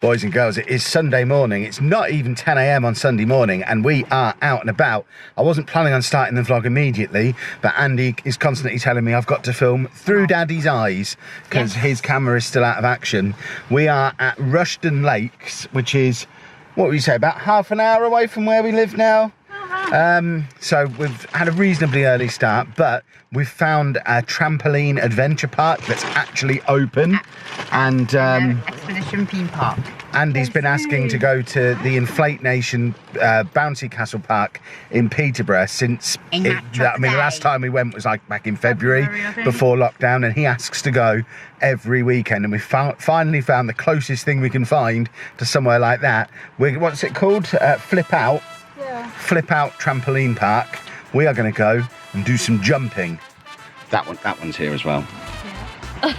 boys and girls. It is Sunday morning. It's not even 10 a.m. on Sunday morning, and we are out and about. I wasn't planning on starting the vlog immediately, but Andy is constantly telling me I've got to film through Daddy's eyes because his camera is still out of action. We are at Rushden Lakes, which is, what would you say, about half an hour away from where we live now. So we've had a reasonably early start, but we've found a trampoline adventure park that's actually open, and expedition theme park. Andy's been asking to go to the Inflate Nation bouncy castle park in Peterborough since last time we went was like back in February before lockdown, and he asks to go every weekend, and we finally found the closest thing we can find to somewhere like that. What's it called? Flip Out. Flip Out Trampoline Park. We are going to go and do some jumping. That one's here as well. Yeah.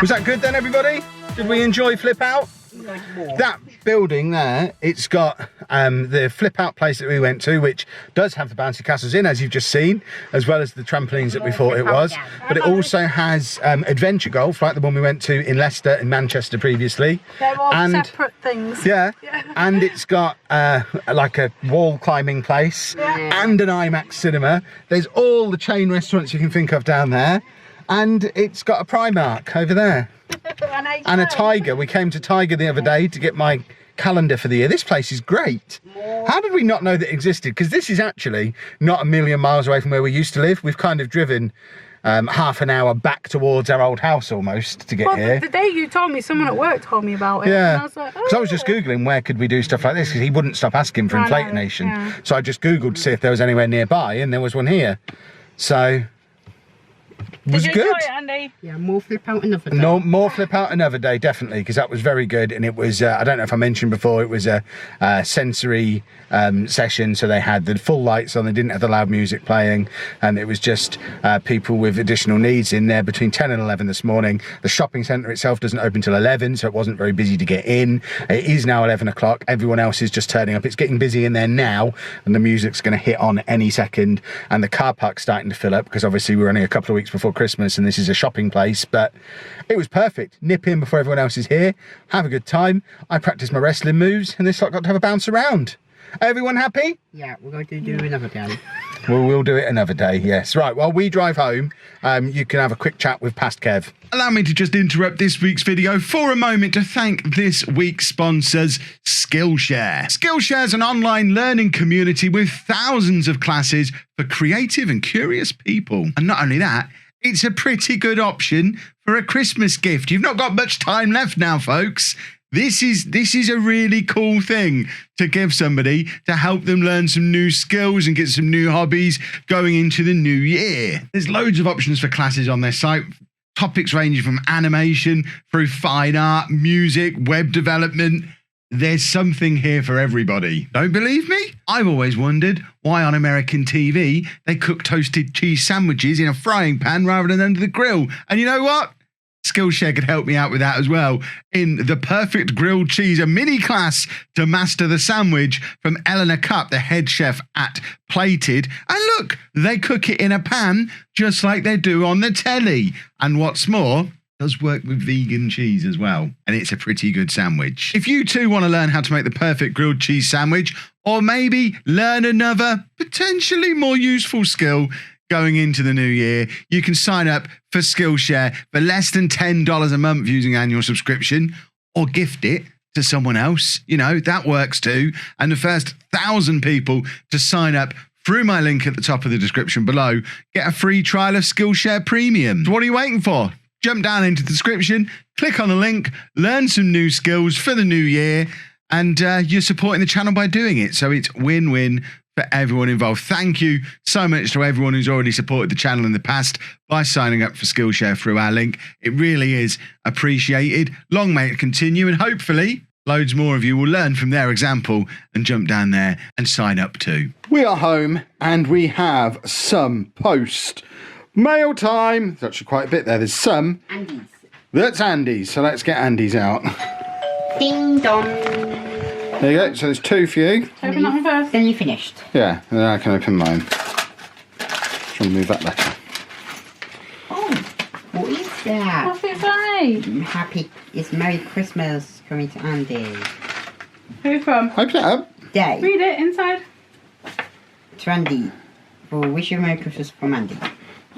Was that good then, everybody? Did we enjoy Flip Out? That building there, it's got the Flip Out place that we went to, which does have the bouncy castles in, as you've just seen, as well as the trampolines that we thought it was. But it also has adventure golf, like the one we went to in Leicester and Manchester previously. They're all separate things. Yeah. And it's got like a wall climbing place and an IMAX cinema. There's all the chain restaurants you can think of down there. And it's got a Primark over there. And a Tiger. We came to Tiger the other day to get my calendar for the year. This place is great. How did we not know that it existed? Because this is actually not a million miles away from where we used to live. We've kind of driven half an hour back towards our old house almost to get here. The day you told me, someone at work told me about it. Yeah. And I was like, because I was just Googling where could we do stuff like this, because he wouldn't stop asking for Inflate Nation. Yeah. So I just Googled to see if there was anywhere nearby, and there was one here. So... was Did you good. enjoy it, Andy? Yeah, more Flip Out another day. No, more Flip Out another day, definitely, because that was very good. And it was, I don't know if I mentioned before, it was a sensory session. So they had the full lights on, they didn't have the loud music playing. And it was just people with additional needs in there between 10 and 11 this morning. The shopping centre itself doesn't open till 11, so it wasn't very busy to get in. It is now 11 o'clock. Everyone else is just turning up. It's getting busy in there now, and the music's going to hit on any second. And the car park's starting to fill up, because obviously we're only a couple of weeks before Christmas and this is a shopping place, but it was perfect. Nip in before everyone else is here, have a good time. I practiced my wrestling moves, and this lot got to have a bounce around. Everyone happy? Yeah, we're going to do another day. We'll do it another day, yes. Right, while we drive home, you can have a quick chat with Past Kev. Allow me to just interrupt this week's video for a moment to thank this week's sponsors, Skillshare. Skillshare is an online learning community with thousands of classes for creative and curious people. And not only that, it's a pretty good option for a Christmas gift. You've not got much time left now, folks. This is a really cool thing to give somebody to help them learn some new skills and get some new hobbies going into the new year. There's loads of options for classes on their site. Topics ranging from animation through fine art, music, web development. There's something here for everybody. Don't believe me? I've always wondered why on American TV they cook toasted cheese sandwiches in a frying pan rather than under the grill. And you know what? Skillshare could help me out with that as well. In The Perfect Grilled Cheese, a mini class to master the sandwich from Eleanor Cupp, the head chef at Plated. And look, they cook it in a pan just like they do on the telly. And what's more, does work with vegan cheese as well, and it's a pretty good sandwich. If you too want to learn how to make the perfect grilled cheese sandwich, or maybe learn another potentially more useful skill going into the new year, you can sign up for Skillshare for less than $10 a month using annual subscription, or gift it to someone else. You know, that works too. And the first 1,000 people to sign up through my link at the top of the description below get a free trial of Skillshare Premium. So what are you waiting for? Jump down into the description, click on the link, learn some new skills for the new year, and you're supporting the channel by doing it. So it's win-win for everyone involved. Thank you so much to everyone who's already supported the channel in the past by signing up for Skillshare through our link. It really is appreciated. Long may it continue, and hopefully loads more of you will learn from their example and jump down there and sign up too. We are home and we have some post mail time. There's actually quite a bit there. There's some. Andy's. That's Andy's. So let's get Andy's out. Ding dong. There you go. So there's 2 for you. Open that one first. Then you finished. Yeah, and then I can open mine. Try and move that letter. Oh, what is that? What's it say? Happy, it's Merry Christmas coming to Andy. Who's from? Open it up. Day Read it inside. to Andy. For wish you a Merry Christmas from Andy.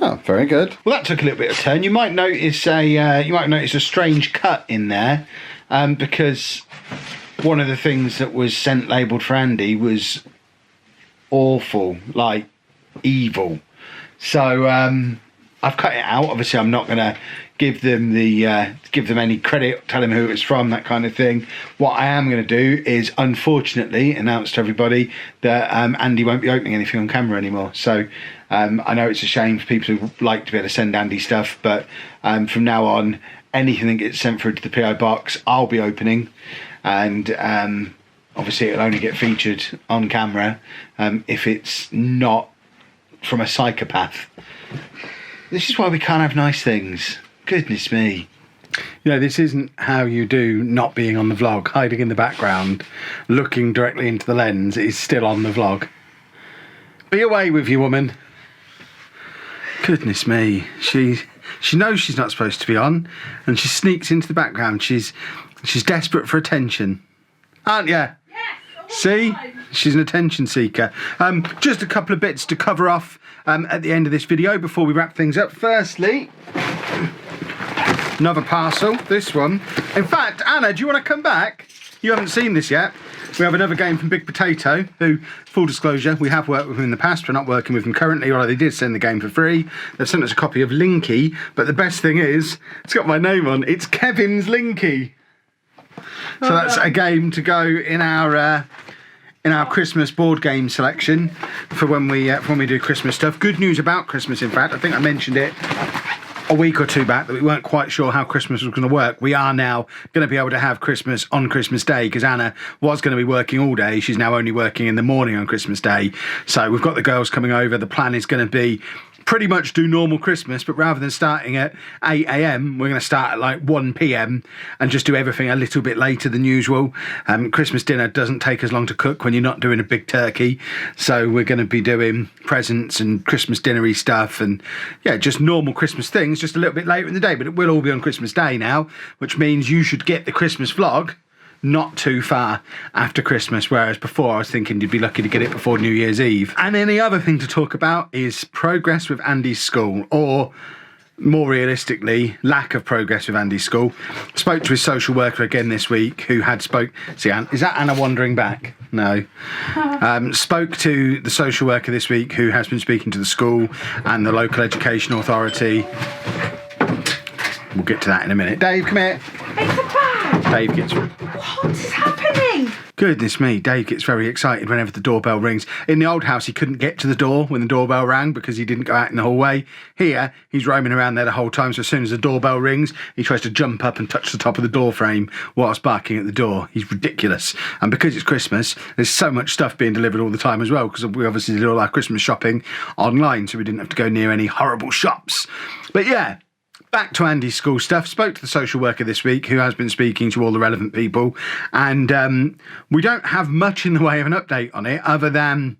Oh, very good. Well, that took a little bit of turn. You might notice a strange cut in there, because one of the things that was sent labelled for Andy was awful, like evil. So I've cut it out. Obviously, I'm not going to give them any credit, tell them who it's from, that kind of thing. What I am going to do is, unfortunately, announce to everybody that Andy won't be opening anything on camera anymore. So I know it's a shame for people who like to be able to send Andy stuff, but from now on, anything that gets sent through to the PO box, I'll be opening, and obviously it'll only get featured on camera if it's not from a psychopath. This is why we can't have nice things. Goodness me. You know, this isn't how you do not being on the vlog. Hiding in the background, looking directly into the lens is still on the vlog. Be away with you, woman. Goodness me. She knows she's not supposed to be on, and she sneaks into the background. She's desperate for attention. Aren't you? Yes. See? She's an attention seeker. Just a couple of bits to cover off at the end of this video before we wrap things up. Firstly, another parcel. This one. In fact, Anna, do you want to come back? You haven't seen this yet. We have another game from Big Potato, who, full disclosure, we have worked with them in the past. We're not working with them currently, although they did send the game for free. They've sent us a copy of Linky, but the best thing is, it's got my name on. It's Kevin's Linky. So that's a game to go in our Christmas board game selection for when we do Christmas stuff. Good news about Christmas, in fact. I think I mentioned it a week or two back that we weren't quite sure how Christmas was going to work. We are now going to be able to have Christmas on Christmas Day, because Anna was going to be working all day. She's now only working in the morning on Christmas Day. So we've got the girls coming over. The plan is going to be pretty much do normal Christmas, but rather than starting at 8 a.m, we're going to start at like 1 p.m. and just do everything a little bit later than usual. Christmas dinner doesn't take as long to cook when you're not doing a big turkey, so we're going to be doing presents and Christmas dinnery stuff, and yeah, just normal Christmas things, just a little bit later in the day. But it will all be on Christmas Day now, which means you should get the Christmas vlog not too far after Christmas, whereas before I was thinking you'd be lucky to get it before New Year's Eve. And then the other thing to talk about is progress with Andy's school, or more realistically, lack of progress with Andy's school. Spoke to his social worker again this week, who had see, is that Anna wandering back? No. Spoke to the social worker this week, who has been speaking to the school and the local education authority. We'll get to that in a minute. Dave, come here. It's a bag. Dave gets... What is happening? Goodness me, Dave gets very excited whenever the doorbell rings. In the old house, he couldn't get to the door when the doorbell rang because he didn't go out in the hallway. Here, he's roaming around there the whole time, so as soon as the doorbell rings, he tries to jump up and touch the top of the door frame whilst barking at the door. He's ridiculous. And because it's Christmas, there's so much stuff being delivered all the time as well, because we obviously did all our Christmas shopping online, so we didn't have to go near any horrible shops. But yeah, back to Andy's school stuff. Spoke to the social worker this week, who has been speaking to all the relevant people, and we don't have much in the way of an update on it, other than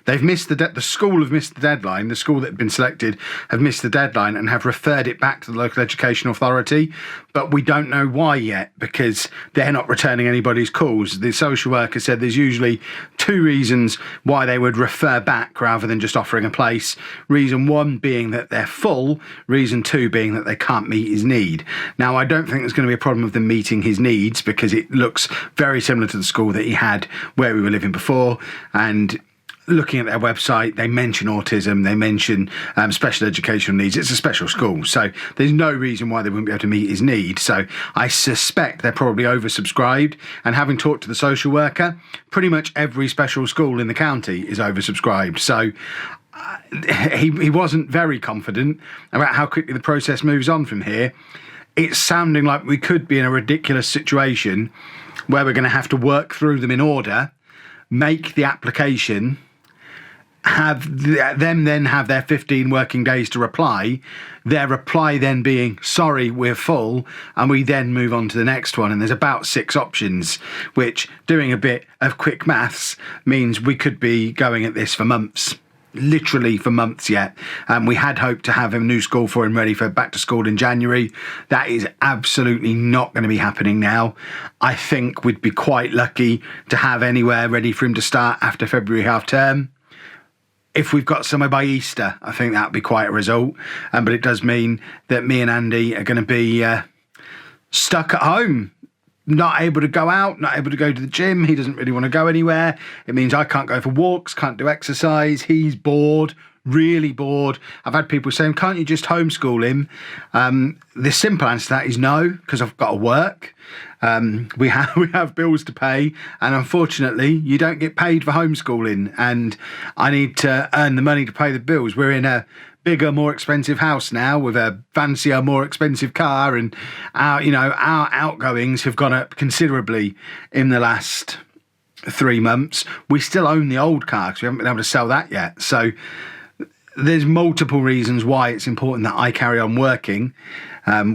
They've missed the school have missed the deadline. The school that had been selected have missed the deadline and have referred it back to the local education authority. But we don't know why yet, because they're not returning anybody's calls. The social worker said there's usually 2 reasons why they would refer back rather than just offering a place. Reason 1 being that they're full. Reason 2 being that they can't meet his need. Now, I don't think there's going to be a problem with them meeting his needs, because it looks very similar to the school that he had where we were living before. And looking at their website, they mention autism, they mention special educational needs. It's a special school, so there's no reason why they wouldn't be able to meet his need. So I suspect they're probably oversubscribed, and having talked to the social worker, pretty much every special school in the county is oversubscribed. So he wasn't very confident about how quickly the process moves on from here. It's sounding like we could be in a ridiculous situation where we're going to have to work through them in order, make the application, have them then have their 15 working days to reply, their reply then being, sorry, we're full, and we then move on to the next one. And there's about 6 options, which, doing a bit of quick maths, means we could be going at this for months. Literally for months yet. We had hoped to have a new school for him ready for back to school in January. That is absolutely not going to be happening now. I think we'd be quite lucky to have anywhere ready for him to start after February half term. If we've got somewhere by Easter, I think that'd be quite a result. But it does mean that me and Andy are going to be stuck at home, not able to go out, not able to go to the gym. He doesn't really want to go anywhere. It means I can't go for walks, can't do exercise. He's bored, really bored. I've had people saying, can't you just homeschool him? The simple answer to that is no, because I've got to work. We have bills to pay, and unfortunately you don't get paid for homeschooling, and I need to earn the money to pay the bills. We're in a bigger, more expensive house now with a fancier, more expensive car, and our outgoings have gone up considerably in the last 3 months. We still own the old car because we haven't been able to sell that yet. So there's multiple reasons why it's important that I carry on working,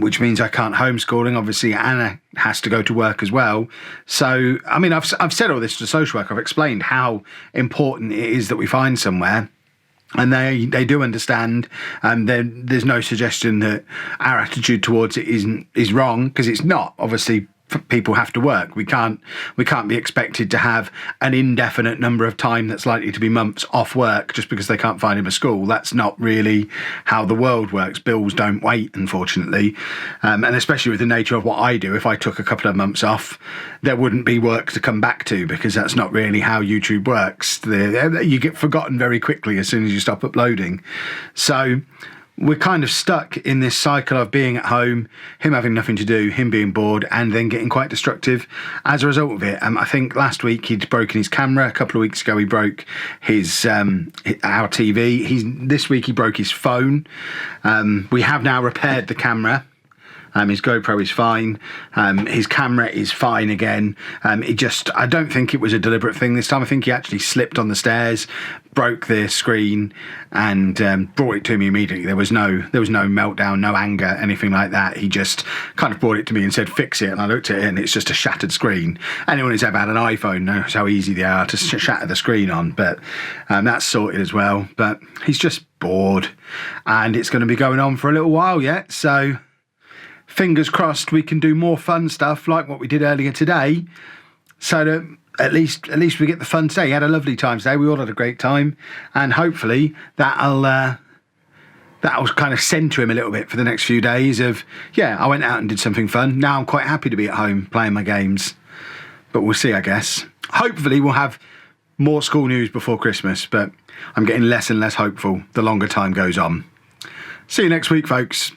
which means I can't homeschooling. Obviously, Anna has to go to work as well. So, I mean, I've said all this to the social worker. I've explained how important it is that we find somewhere. And they do understand. There's no suggestion that our attitude towards it is wrong, because it's not. Obviously, people have to work. We can't be expected to have an indefinite number of time that's likely to be months off work just because they can't find him a school. That's not really how the world works. Bills don't wait, unfortunately. And especially with the nature of what I do, if I took a couple of months off, there wouldn't be work to come back to, because that's not really how YouTube works. You get forgotten very quickly as soon as you stop uploading. So we're kind of stuck in this cycle of being at home, him having nothing to do, him being bored, and then getting quite destructive as a result of it. I think last week he'd broken his camera. A couple of weeks ago he broke his our TV. This week he broke his phone. We have now repaired the camera. His GoPro is fine. His camera is fine again. I don't think it was a deliberate thing this time. I think he actually slipped on the stairs, broke the screen, and brought it to me immediately. There was no meltdown, no anger, anything like that. He just kind of brought it to me and said, fix it. And I looked at it and it's just a shattered screen. Anyone who's ever had an iPhone knows how easy they are to shatter the screen on. But that's sorted as well. But he's just bored, and it's going to be going on for a little while yet. So fingers crossed we can do more fun stuff like what we did earlier today, so that at least we get the fun today. He had a lovely time today. We all had a great time, and hopefully that'll kind of centre him a little bit for the next few days of, yeah, I went out and did something fun. Now I'm quite happy to be at home playing my games. But we'll see, I guess. Hopefully we'll have more school news before Christmas, but I'm getting less and less hopeful the longer time goes on. See you next week, folks.